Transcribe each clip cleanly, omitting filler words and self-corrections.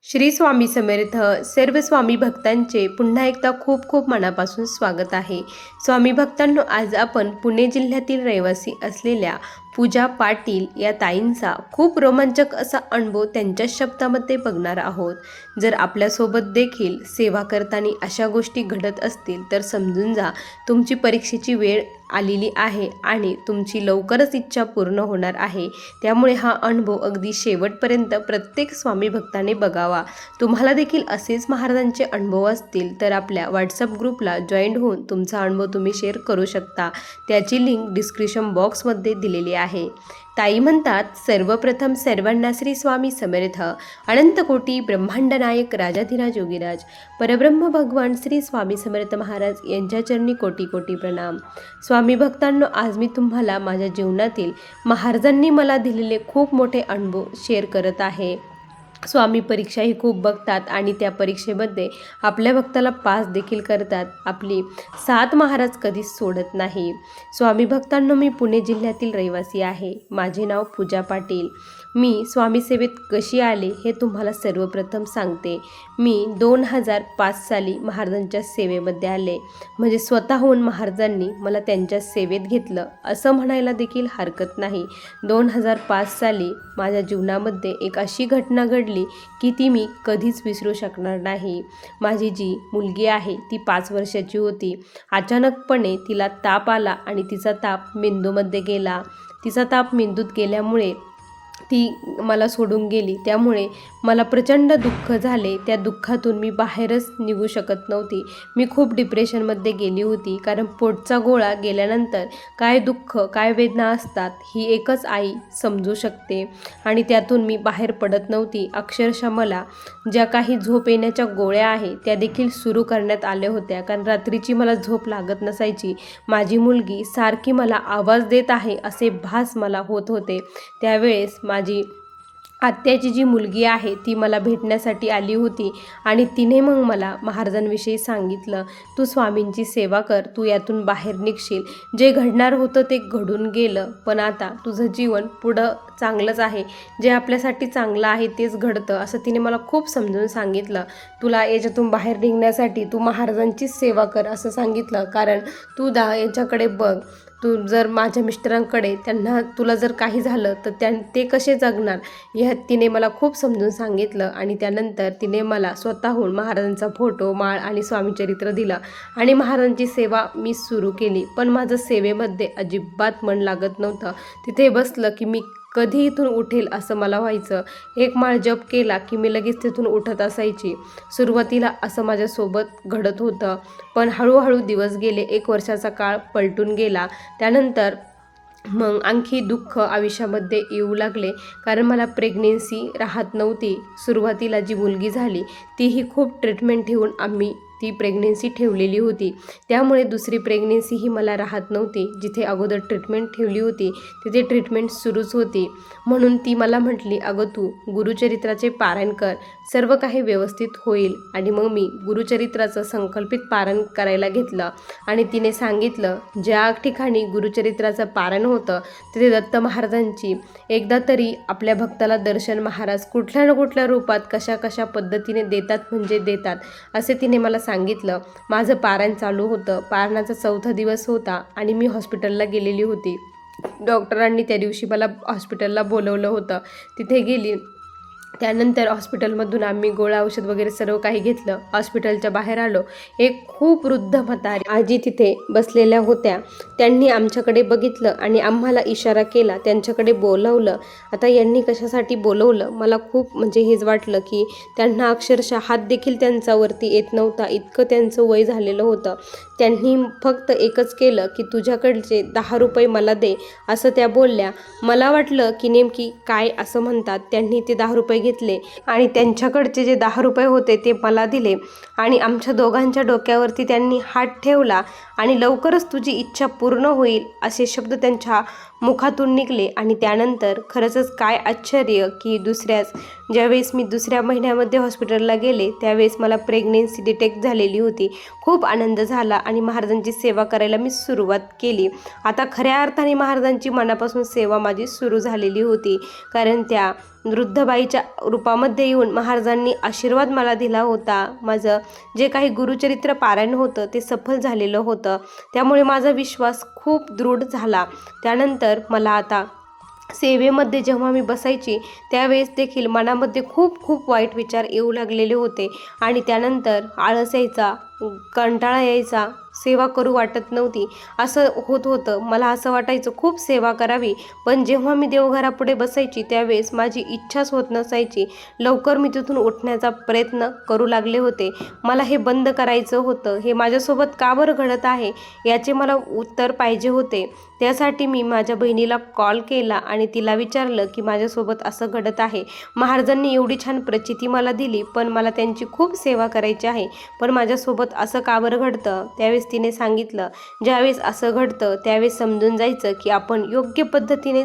श्री स्वामी समर्थ. सर्व स्वामी भक्तांचे पुन्हा एकदा खूप खूप मनापासून स्वागत आहे. स्वामी भक्तांनो, आज आपण पुणे जिल्ह्यातील रहिवासी असलेल्या पूजा पाटील या ताईंचा खूप रोमांचक असा अनुभव त्यांच्या शब्दामध्ये बघणार आहोत. जर आपल्यासोबत देखील सेवा करताना अशा गोष्टी घडत असतील तर समजून जा, तुमची परीक्षेची वेळ आलेली आहे आणि तुमची लवकरच इच्छा पूर्ण होणार आहे. त्यामुळे हा अनुभव अगदी शेवटपर्यंत प्रत्येक स्वामी भक्ताने बघावा. तुम्हाला देखील असेच महाराजांचे अनुभव असतील तर आपल्या व्हॉट्सअप ग्रुपला जॉईन होऊन तुमचा अनुभव तुम्ही शेअर करू शकता. त्याची लिंक डिस्क्रिप्शन बॉक्समध्ये दिलेली आहे. ताई म्हणतात, सर्वप्रथम सर्वांना श्री स्वामी समर्थ. अनंतकोटी ब्रह्मांड नायक राजाधिराज योगीराज परब्रह्म भगवान श्री स्वामी समर्थ महाराज यांच्या चरणी कोटी कोटी प्रणाम. स्वामी भक्तांनो, आज मी तुम्हाला माझ्या जीवनातील महाराजांनी मला दिलेले खूप मोठे अनुभव शेअर करत आहे. स्वामी परीक्षाही खूप बघतात आणि त्या परीक्षेमध्ये आपल्या भक्ताला पास देखील करतात. आपली साथ महाराज कधीच सोडत नाही. स्वामी भक्तांनो, मी पुणे जिल्ह्यातील रहिवासी आहे. माझे नाव पूजा पाटील. मी स्वामी सेवेत कशी आले हे तुम्हाला सर्वप्रथम सांगते. मी 2005 साली महाराजांच्या सेवेमध्ये आले. म्हणजे स्वतःहून महाराजांनी मला त्यांच्या सेवेत घेतलं असं म्हणायला देखील हरकत नाही. 2005 साली माझ्या जीवनामध्ये एक अशी घटना घडली की ती मी कधीच विसरू शकणार नाही. माझी जी मुलगी आहे ती 5 वर्षाची होती. अचानकपणे तिला ताप आला आणि तिचा ताप मेंदूमध्ये गेला. तिचा ताप मेंदूत गेल्यामुळे ती मला सोडून गेली. त्यामुळे मला प्रचंड दुःख झाले. त्या दुःखातून मी बाहेरच निघू शकत नव्हती. मी खूप डिप्रेशनमध्ये गेली होती. कारण पोटचा गोळा गेल्यानंतर काय दुःख, काय वेदना असतात ही एकच आई समजू शकते. आणि त्यातून मी बाहेर पडत नव्हती. अक्षरशः मला ज्या काही झोप येण्याच्या गोळ्या आहे त्या देखील सुरू करण्यात आल्या होत्या. कारण रात्रीची मला झोप लागत नसायची. माझी मुलगी सारखी मला आवाज देत आहे असे भास मला होत होते. त्यावेळेस माझी आत्याची जी मुलगी आहे ती मला भेटण्यासाठी आली होती आणि तिने मग मला महाराजांविषयी सांगितलं, तू स्वामींची सेवा कर, तू यातून बाहेर निघशील. जे घडणार होतं ते घडून गेलं, पण आता तुझं जीवन पुढं चांगलंच आहे. जे आपल्यासाठी चांगलं आहे तेच घडतं असं तिने मला खूप समजून सांगितलं. तुला याच्यातून बाहेर निघण्यासाठी तू महाराजांचीच सेवा कर असं सांगितलं. कारण तू याच्याकडे बघ, तू जर माझ्या मिस्टरांकडे त्यांना तुला जर काही झालं तर ते कसे जगणार, ह्यात तिने मला खूप समजून सांगितलं. आणि त्यानंतर तिने मला स्वतःहून महाराजांचा फोटो, माळ आणि स्वामीचरित्र दिलं आणि महाराजांची सेवा मी सुरू केली. पण माझं सेवेमध्ये अजिबात मन लागत नव्हतं. तिथे बसलं की मी कधी इथून उठेल असं मला व्हायचं. एक माळ जप केला की मी लगेच तिथून उठत असायची. सुरुवातीला असं माझ्यासोबत घडत होतं, पण हळूहळू दिवस गेले. 1 वर्षाचा काळ पलटून गेला. त्यानंतर मग आणखी दुःख आयुष्यामध्ये येऊ लागले. कारण मला प्रेग्नेन्सी राहत नव्हती. सुरुवातीला जी मुलगी झाली तीही खूप ट्रीटमेंट ठेवून आम्ही ती प्रेग्नेन्सी ठेवलेली होती. त्यामुळे दुसरी प्रेग्नेन्सीही मला राहत नव्हती. जिथे अगोदर ट्रीटमेंट ठेवली होती तिथे ट्रीटमेंट सुरूच होती. म्हणून ती मला म्हटली, अगं तू गुरुचरित्राचे पारायण कर, सर्व काही व्यवस्थित होईल. आणि मग मी गुरुचरित्राचं संकल्पित पारायण करायला घेतलं. आणि तिने सांगितलं, ज्या ठिकाणी गुरुचरित्राचं पारायण होतं तिथे दत्त महाराजांची एकदा तरी आपल्या भक्ताला दर्शन महाराज कुठल्या ना कुठल्या रूपात कशा कशा पद्धतीने देतात म्हणजे देतात असे तिने मला सांगितलं. माझं पारायण चालू होतं. पारायणाचा 4था दिवस होता आणि मी हॉस्पिटलला गेलेली होती. डॉक्टरांनी त्या दिवशी मला हॉस्पिटलला बोलवलं होतं. तिथे गेली. त्यानंतर हॉस्पिटलमधून आम्ही गोळ्या औषध वगैरे सर्व काही घेतलं. हॉस्पिटलच्या बाहेर आलो. एक खूप वृद्ध म्हातारी आजी तिथे बसलेल्या होत्या. त्यांनी आमच्याकडे बघितलं आणि आम्हाला इशारा केला, त्यांच्याकडे बोलवलं. आता यांनी कशासाठी बोलवलं मला खूप म्हणजे हेच वाटलं की त्यांना अक्षरशः हात देखील त्यांच्यावरती येत नव्हता, इतकं त्यांचं वय झालेलं होतं. त्यांनी फक्त एकच केलं की तुझ्याकडचे 10 रुपये मला दे असं त्या बोलल्या. मला वाटलं की नेमकी काय असं म्हणतात. त्यांनी ते 10 रुपये घेतले आणि त्यांच्याकडचे जे 10 रुपये होते ते मला दिले आणि आमच्या दोघांच्या डोक्यावरती त्यांनी हात ठेवला आणि लवकरच तुझी इच्छा पूर्ण होईल असे शब्द त्यांच्या मुखातून निघले. आणि त्यानंतर खरंच काय आश्चर्य की दुसऱ्याच ज्यावेळेस मी दुसऱ्या महिन्यामध्ये हॉस्पिटलला गेले त्यावेळेस मला प्रेग्नेन्सी डिटेक्ट झालेली होती. खूप आनंद झाला आणि महाराजांची सेवा करायला मी सुरुवात केली. आता खऱ्या अर्थाने महाराजांची मनापासून सेवा माझी सुरू झालेली होती, कारण त्या वृद्धबाईच्या रूपामध्ये येऊन महाराजांनी आशीर्वाद मला दिला होता. माझं जे काही गुरुचरित्र पारायण होतं ते सफल झालेलं होतं, त्यामुळे माझा विश्वास खूप दृढ झाला. त्यानंतर मला आता सेवेमध्ये जेव्हा मी बसायची त्यावेळेस देखील मनामध्ये खूप खूप वाईट विचार येऊ लागलेले होते आणि त्यानंतर आळस यायचा, कंटाळा यायचा, सेवा करू वाटत नव्हती, असं होत होतं. मला असं वाटायचं खूप सेवा करावी, पण जेव्हा मी देवघरापुढे बसायची त्यावेळेस माझी इच्छाच होत नसायची. लवकर मी तिथून उठण्याचा प्रयत्न करू लागले होते. मला हे बंद करायचं होतं. हे माझ्यासोबत का बरं घडत आहे याचे मला उत्तर पाहिजे होते. त्यासाठी मी माझ्या बहिणीला कॉल केला आणि तिला विचारलं की माझ्यासोबत असं घडत आहे. महाराजांनी एवढी छान प्रचिती मला दिली, पण मला त्यांची खूप सेवा करायची आहे, पण माझ्यासोबत असं का बरं घडतं. त्यावेळेस तिने सांगितलं, ज्यावेळेस असं घडतं त्यावेळेस समजून जायचं की आपण योग्य पद्धतीने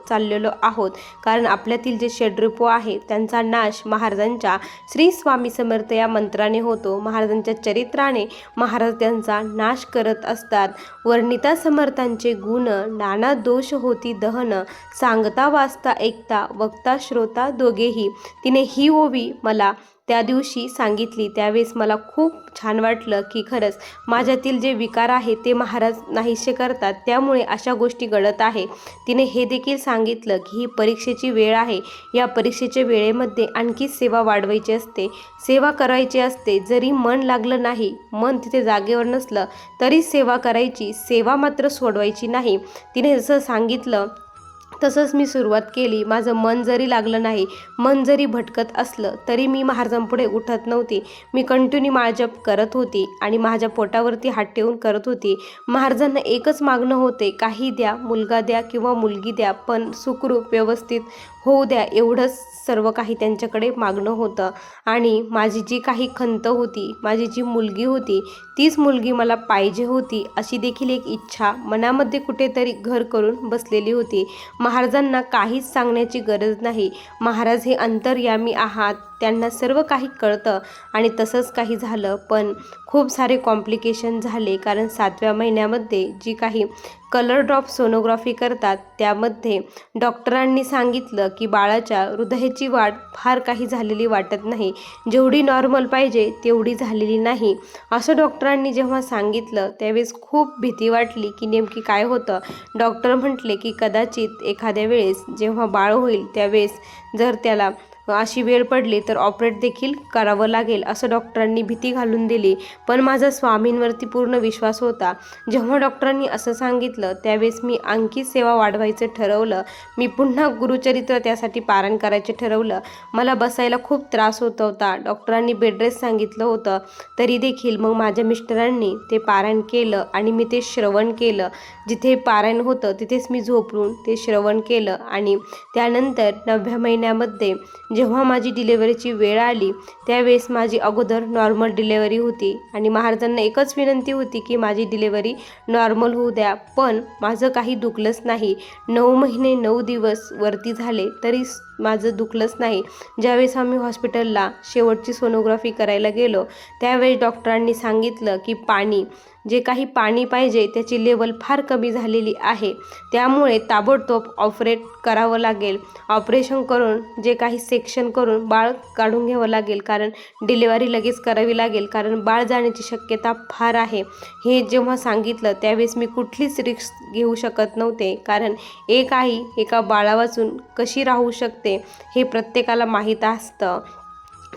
चाललेलो आहोत, कारण आपल्यातील जे षड्रिपू आहे त्यांचा नाश महाराजांच्या श्री स्वामी समर्थ या मंत्राने होतो. महाराजांच्या चरित्राने महाराज त्यांचा नाश करत असतात. वर्णिता समर्थांचे गुण नाना दोष होती दहन, सांगता वाचता ऐकता वक्ता श्रोता दोघेही. तिने ही ओवी मला त्या दिवशी सांगितली. त्यावेळेस मला खूप छान वाटलं की खरंच माझ्यातील जे विकार आहे ते महाराज नाहीसे करतात, त्यामुळे अशा गोष्टी घडत आहे. तिने हे देखील सांगितलं की ही परीक्षेची वेळ आहे, या परीक्षेच्या वेळेमध्ये आणखी सेवा वाढवायची असते, सेवा करायची असते. जरी मन लागलं नाही, मन तिथे जागेवर नसलं तरी सेवा करायची, सेवा मात्र सोडवायची नाही. तिने जसं सांगितलं तसंच मी सुरुवात केली. माझं मन जरी लागलं नाही, मन जरी भटकत असलं तरी मी महाराजांपुढे उठत नव्हती. मी कंटिन्यू माळजप करत होती आणि माझ्या पोटावरती हात ठेवून करत होती. महाराजांना एकच मागणं होते, काही द्या, मुलगा द्या किंवा मुलगी द्या, पण सुखरूप व्यवस्थित होऊ द्या, एवढंच सर्व काही त्यांच्याकडे मागणं होतं. आणि माझी जी काही खंत होती, माझी जी मुलगी होती तीच मुलगी मला पाहिजे होती, अशी देखील एक इच्छा मनामध्ये कुठेतरी घर करून बसलेली होती. महाराजांना काहीच सांगण्याची गरज नाही. महाराज हे अंतर्यामी आहात, त्यांना सर्व काही कळतं आणि तसंच काही झालं. पण खूप सारे कॉम्प्लिकेशन झाले, कारण 7व्या महिन्यामध्ये जी काही कलर ड्रॉप सोनोग्राफी करतात त्यामध्ये डॉक्टरांनी सांगितलं की बाळाच्या हृदयाची वाढ फार काही झालेली वाटत नाही, जेवढी नॉर्मल पाहिजे तेवढी झालेली नाही, असं डॉक्टरांनी जेव्हा सांगितलं त्यावेळेस खूप भीती वाटली की नेमकी काय होतं. डॉक्टर म्हटले की कदाचित एखाद्या वेळेस जेव्हा बाळ होईल त्यावेळेस जर त्याला अशी वेळ पडली तर ऑपरेट देखील करावं लागेल, असं डॉक्टरांनी भीती घालून दिली. पण माझा स्वामींवरती पूर्ण विश्वास होता. जेव्हा डॉक्टरांनी असं सांगितलं त्यावेळेस मी आणखी सेवा वाढवायचं ठरवलं. मी पुन्हा गुरुचरित्र त्यासाठी पारायण करायचं ठरवलं. मला बसायला खूप त्रास होत होता. डॉक्टरांनी बेड रेस्ट सांगितलं होतं, तरी देखील मग माझ्या मिस्टरांनी ते पारायण केलं आणि मी ते श्रवण केलं. जिथे पारायण होतं तिथेच मी झोपरून ते श्रवण केलं. आणि त्यानंतर 9व्या महिन्यामध्ये जेव्हा माझी डिलेवरीची वेळ आली त्यावेळेस माझी अगोदर नॉर्मल डिलेवरी होती आणि महाराजांना एकच विनंती होती की माझी डिलेवरी नॉर्मल होऊ द्या, पण माझं काही दुखलंच नाही. 9 महिने 9 दिवस वरती झाले तरी माझं दुखलंच नाही. ज्यावेळेस आम्ही हॉस्पिटलला शेवटची सोनोग्राफी करायला गेलो त्यावेळेस डॉक्टरांनी सांगितलं की जे काही पाणी पाहिजे त्याची लेवल फार कमी झालेली आहे, त्यामुळे ताबडतोब ऑपरेट करावं लागेल. ऑपरेशन करून जे काही सेक्शन करून बाळ काढून घ्यावं लागेल, कारण डिलिव्हरी लगेच करावी लागेल, कारण बाळ जाण्याची शक्यता फार आहे. हे जेव्हा सांगितलं त्यावेळेस मी कुठलीच रिस्क घेऊ शकत नव्हते, कारण एक आई एका बाळावाचून कशी राहू शकते हे प्रत्येकाला माहीत असतं.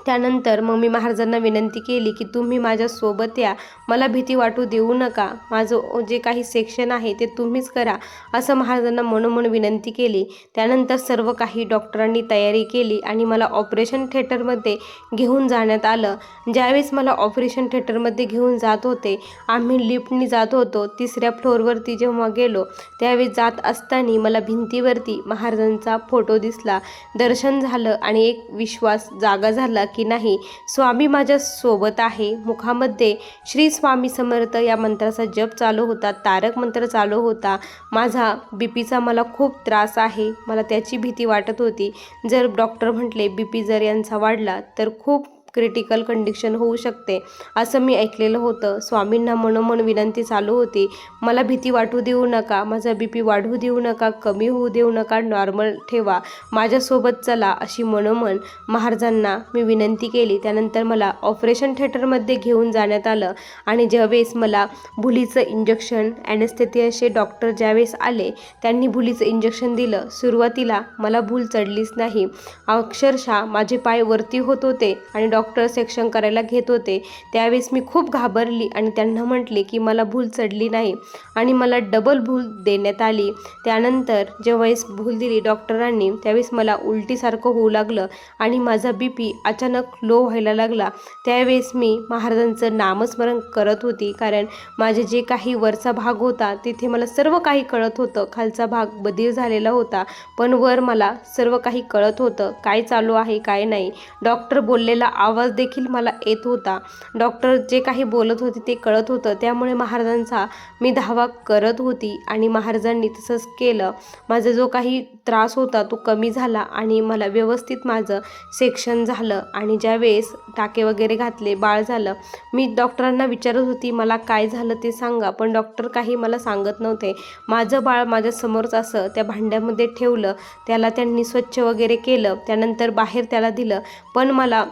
त्यानंतर मग मी महाराजांना विनंती केली की तुम्ही माझ्यासोबत या, मला भीती वाटू देऊ नका, माझं जे काही सेक्शन आहे ते तुम्हीच करा, असं महाराजांना मनोमन विनंती केली. त्यानंतर सर्व काही डॉक्टरांनी तयारी केली आणि मला ऑपरेशन थिएटरमध्ये घेऊन जाण्यात आलं. ज्यावेळेस मला ऑपरेशन थिएटरमध्ये घेऊन जात होते, आम्ही लिफ्टनी जात होतो. 3ऱ्या फ्लोअरवरती जेव्हा गेलो त्यावेळेस जात असताना मला भिंतीवरती महाराजांचा फोटो दिसला. दर्शन झालं आणि एक विश्वास जागा झाला की नाही स्वामी माझ्या सोबत आहे. मुखामध्ये श्री स्वामी समर्थ या मंत्राचा जप चालू होता, तारक मंत्र चालू होता. माझा बीपीचा मला खूप त्रास आहे, मला त्याची भीती वाटत होती. जर डॉक्टर म्हटले बीपी जर यांचा वाढला तर खूप क्रिटिकल कंडिशन होऊ शकते असं मी ऐकलेलं होतं. स्वामींना मनोमन विनंती चालू होती, मला भीती वाटू देऊ नका, माझा बीपी वाढू देऊ नका, कमी होऊ देऊ नका, नॉर्मल ठेवा, माझ्यासोबत चला, अशी मनोमन महाराजांना मी विनंती केली. त्यानंतर मला ऑपरेशन थिएटरमध्ये घेऊन जाण्यात आलं आणि ज्यावेळेस मला भुलीचं इंजेक्शन ॲनेस्थेथियाचे डॉक्टर ज्यावेळेस आले त्यांनी भुलीचं इंजेक्शन दिलं. सुरुवातीला मला भूल चढलीच नाही, अक्षरशः माझे पाय वरती होत होते आणि डॉक्टर सेक्शन करायला घेत होते. त्यावेळेस मी खूप घाबरली आणि त्यांना म्हटले की मला भूल चढली नाही आणि मला डबल भूल देण्यात आली. त्यानंतर ज्यावेळेस भूल दिली डॉक्टरांनी त्यावेळेस मला उलटीसारखं होऊ लागलं आणि माझा बीपी अचानक लो व्हायला लागला. त्यावेळेस मी महाराजांचं नामस्मरण करत होती, कारण माझे जे काही वरचा भाग होता तिथे मला सर्व काही कळत होतं, खालचा भाग बधीर झालेला होता पण वर मला सर्व काही कळत होतं, काय चालू आहे काय नाही. डॉक्टर बोललेला आवाज देखील मला येत होता, डॉक्टर जे काही बोलत होते ते कळत होतं. त्यामुळे महाराजांचा मी धावा करत होती आणि महाराजांनी तसंच केलं. माझा जो काही त्रास होता तो कमी झाला आणि मला व्यवस्थित माझं सेक्शन झालं आणि ज्यावेळेस टाके वगैरे घातले, बाळ झालं. मी डॉक्टरांना विचारत होती मला काय झालं ते सांगा, पण डॉक्टर काही मला सांगत नव्हते. माझं बाळ माझ्यासमोरच असं त्या भांड्यामध्ये ठेवलं, त्याला त्यांनी स्वच्छ वगैरे केलं, त्यानंतर बाहेर त्याला दिलं, पण मला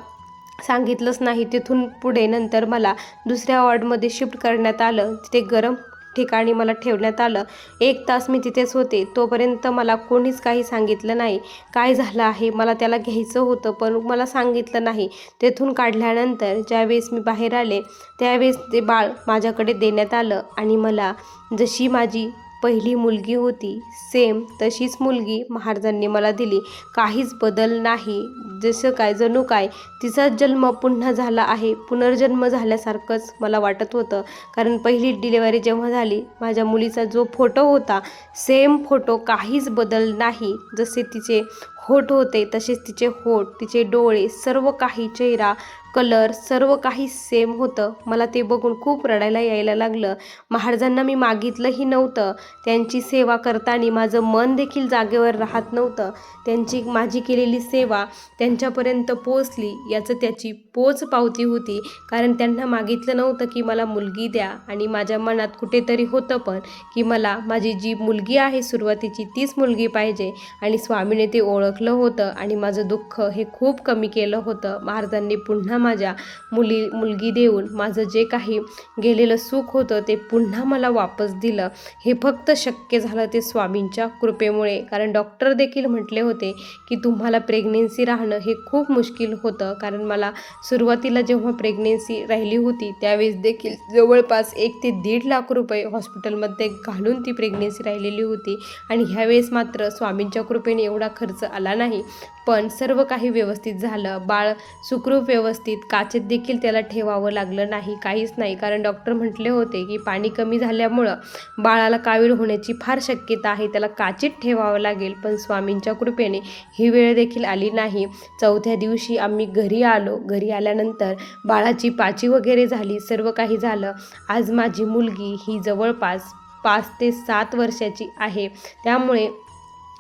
सांगितलंच नाही. तिथून पुढे नंतर मला दुसऱ्या वॉर्डमध्ये शिफ्ट करण्यात आलं, तिथे गरम ठिकाणी मला ठेवण्यात आलं. 1 तास मी तिथेच होते, तोपर्यंत मला कोणीच काही सांगितलं नाही काय झालं आहे. मला त्याला घ्यायचं होतं पण मला सांगितलं नाही. तेथून काढल्यानंतर ज्यावेळेस मी बाहेर आले त्यावेळेस ते बाळ माझ्याकडे देण्यात आलं आणि मला जशी माझी पहिली मुलगी होती सेम तशीच मुलगी महाराजांनी मला दिली, काहीच बदल नाही. जसं काय जणू काय तिचा जन्म पुन्हा झाला आहे, पुनर्जन्म झाल्यासारखंच मला वाटत होतं. कारण पहिली डिलिव्हरी जेव्हा झाली माझ्या मुलीचा जो फोटो होता सेम फोटो, काहीच बदल नाही. जसे तिचे होठ होते तसेच तिचे होठ, तिचे डोळे, सर्व काही, चेहरा, कलर सर्व काही सेम होतं. मला ते बघून खूप रडायला यायला लागलं. महाराजांना मी मागितलंही नव्हतं, त्यांची सेवा करताना माझं मन देखील जागेवर राहत नव्हतं. त्यांची माझी केलेली सेवा त्यांच्यापर्यंत पोचली याचं त्याची पोच पावती होती. कारण त्यांना मागितलं नव्हतं की मला मुलगी द्या आणि माझ्या मनात कुठेतरी होतं पण की मला माझी जी मुलगी आहे सुरुवातीची तीच मुलगी पाहिजे आणि स्वामीने ते ओळखलं होतं आणि माझं दुःख हे खूप कमी केलं होतं. महाराजांनी पुन्हा माझ्या मुलगी देऊन माझं जे काही गेलेलं सुख होतं ते पुन्हा मला वापस दिलं. हे फक्त शक्य झालं ते स्वामींच्या कृपेमुळे. कारण डॉक्टर देखील म्हटले होते की तुम्हाला प्रेग्नेन्सी राहणं हे खूप मुश्किल होतं. कारण मला सुरुवातीला जेव्हा प्रेग्नेन्सी राहिली होती त्यावेळेस देखील जवळपास 1 ते 1.5 लाख रुपये हॉस्पिटलमध्ये घालून ती प्रेग्नेन्सी राहिलेली होती आणि ह्यावेळेस मात्र स्वामींच्या कृपेने एवढा खर्च आला नाही, पण सर्व काही व्यवस्थित झालं. बाळ सुखरूप व्यवस्थित, काचेत देखील त्याला ठेवावं लागलं नाही, काहीच नाही. कारण डॉक्टर म्हटले होते की पाणी कमी झाल्यामुळं बाळाला कावीळ होण्याची फार शक्यता आहे, त्याला काचेत ठेवावं लागेल. पण स्वामींच्या कृपेने ही वेळ देखील आली नाही. 4थ्या दिवशी आम्ही घरी आलो. घरी आल्यानंतर बाळाची पाची वगैरे झाली, सर्व काही झालं. आज माझी मुलगी ही जवळपास 5 ते 7 वर्षाची आहे. त्यामुळे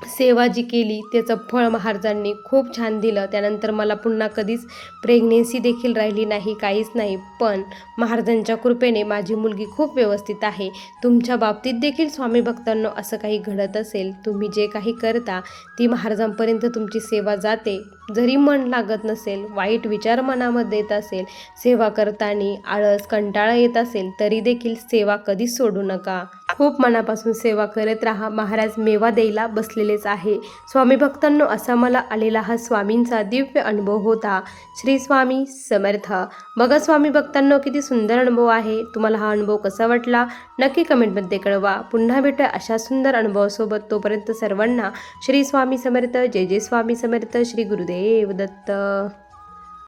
सेवा जी केली त्याचं फळ महाराजांनी खूप छान दिलं. त्यानंतर मला पुन्हा कधीच प्रेग्नेन्सी देखील राहिली नाही, काहीच नाही. पण महाराजांच्या कृपेने माझी मुलगी खूप व्यवस्थित आहे. तुमच्या बाबतीत देखील स्वामी भक्तांनो असं काही घडत असेल, तुम्ही जे काही करता ती महाराजांपर्यंत तुमची सेवा जाते. जरी मन लागत नसेल, वाईट विचार मनामध्ये येत असेल, सेवा करताना आळस कंटाळा येत असेल, तरी देखील सेवा कधीच सोडू नका. खूप मनापासून सेवा करत राहा. महाराज मेवा द्यायला बसलेलेच आहे. स्वामी भक्तांनो असा मला आलेला हा स्वामींचा दिव्य अनुभव होता. श्री स्वामी समर्थ. बघा स्वामी भक्तांनो किती सुंदर अनुभव आहे. तुम्हाला हा अनुभव कसा वाटला नक्की कमेंटमध्ये कळवा. पुन्हा भेटूया अशा सुंदर अनुभवासोबत. तोपर्यंत सर्वांना श्री स्वामी समर्थ. जय जय स्वामी समर्थ. श्री गुरुदेव दत्त.